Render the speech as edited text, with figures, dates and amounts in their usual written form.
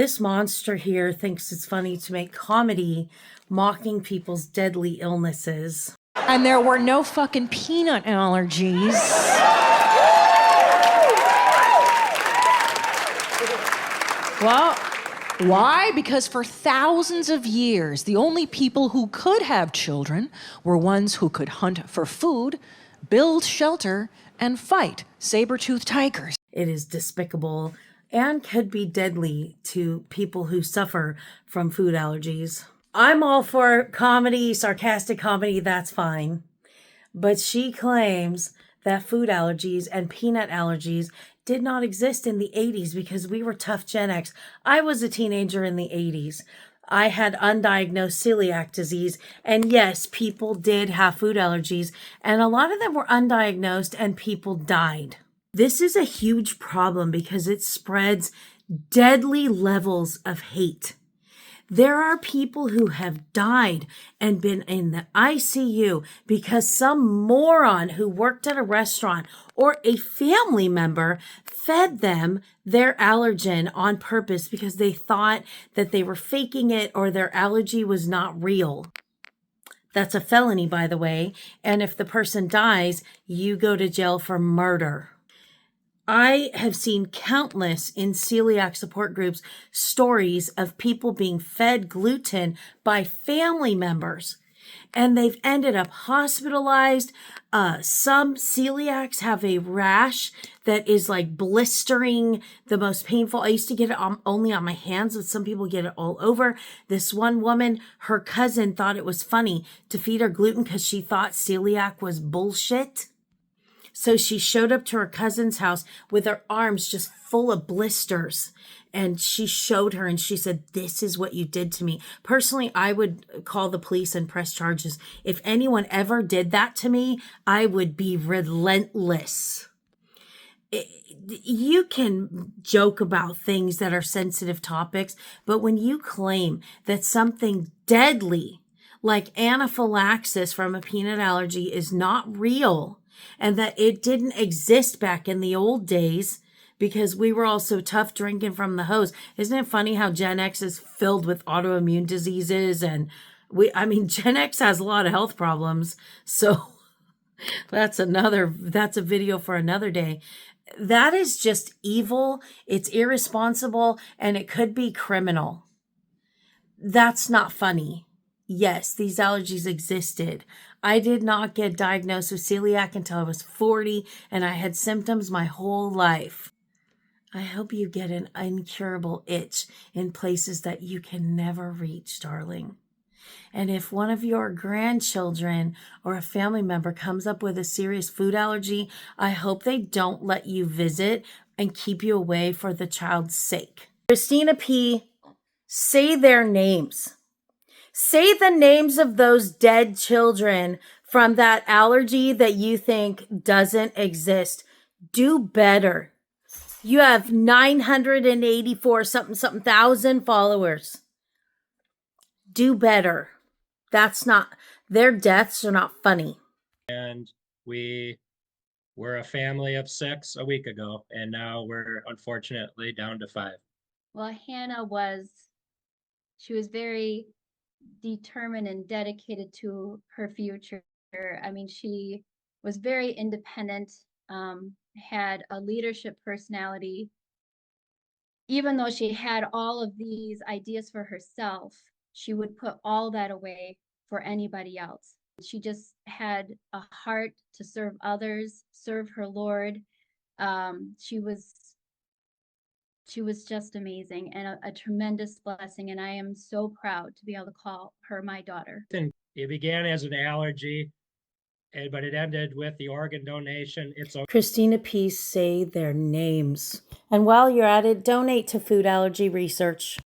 This monster here thinks it's funny to make comedy mocking people's deadly illnesses. And there were no fucking peanut allergies. Well, why? Because for thousands of years, the only people who could have children were ones who could hunt for food, build shelter, and fight saber-toothed tigers. It is despicable and could be deadly to people who suffer from food allergies. I'm all for comedy, sarcastic comedy, that's fine. But she claims that food allergies and peanut allergies did not exist in the 80s because we were tough Gen X. I was a teenager in the 80s. I had undiagnosed celiac disease. And yes, people did have food allergies. And a lot of them were undiagnosed and people died. This is a huge problem because it spreads deadly levels of hate. There are people who have died and been in the ICU because some moron who worked at a restaurant or a family member fed them their allergen on purpose because they thought that they were faking it or their allergy was not real. That's a felony, by the way. And if the person dies, you go to jail for murder. I have seen countless in celiac support groups stories of people being fed gluten by family members, and they've ended up hospitalized. Some celiacs have a rash that is like blistering, the most painful. I used to get it only on my hands, but some people get it all over. This one woman, her cousin thought it was funny to feed her gluten because she thought celiac was bullshit. So she showed up to her cousin's house with her arms just full of blisters. And she showed her and she said, "This is what you did to me." Personally, I would call the police and press charges. If anyone ever did that to me, I would be relentless. You can joke about things that are sensitive topics, but when you claim that something deadly like anaphylaxis from a peanut allergy is not real, and that it didn't exist back in the old days because we were all so tough drinking from the hose. Isn't it funny how Gen X is filled with autoimmune diseases? And Gen X has a lot of health problems. So that's a video for another day. That is just evil. It's irresponsible and it could be criminal. That's not funny. Yes, these allergies existed. I did not get diagnosed with celiac until I was 40, and I had symptoms my whole life. I hope you get an incurable itch in places that you can never reach, darling. And if one of your grandchildren or a family member comes up with a serious food allergy, I hope they don't let you visit and keep you away for the child's sake. Christina P., say their names. Say the names of those dead children from that allergy that you think doesn't exist. Do better. You have 984 something thousand followers. Do better. Their deaths are not funny. And we were a family of 6 a week ago, and now we're unfortunately down to 5. Well, Hannah was very determined and dedicated to her future. I mean, she was very independent, had a leadership personality. Even though she had all of these ideas for herself, she would put all that away for anybody else. She just had a heart to serve others, serve her Lord. She was just amazing and a tremendous blessing. And I am so proud to be able to call her my daughter. It began as an allergy, but it ended with the organ donation. It's okay. Christina P., say their names. And while you're at it, donate to food allergy research.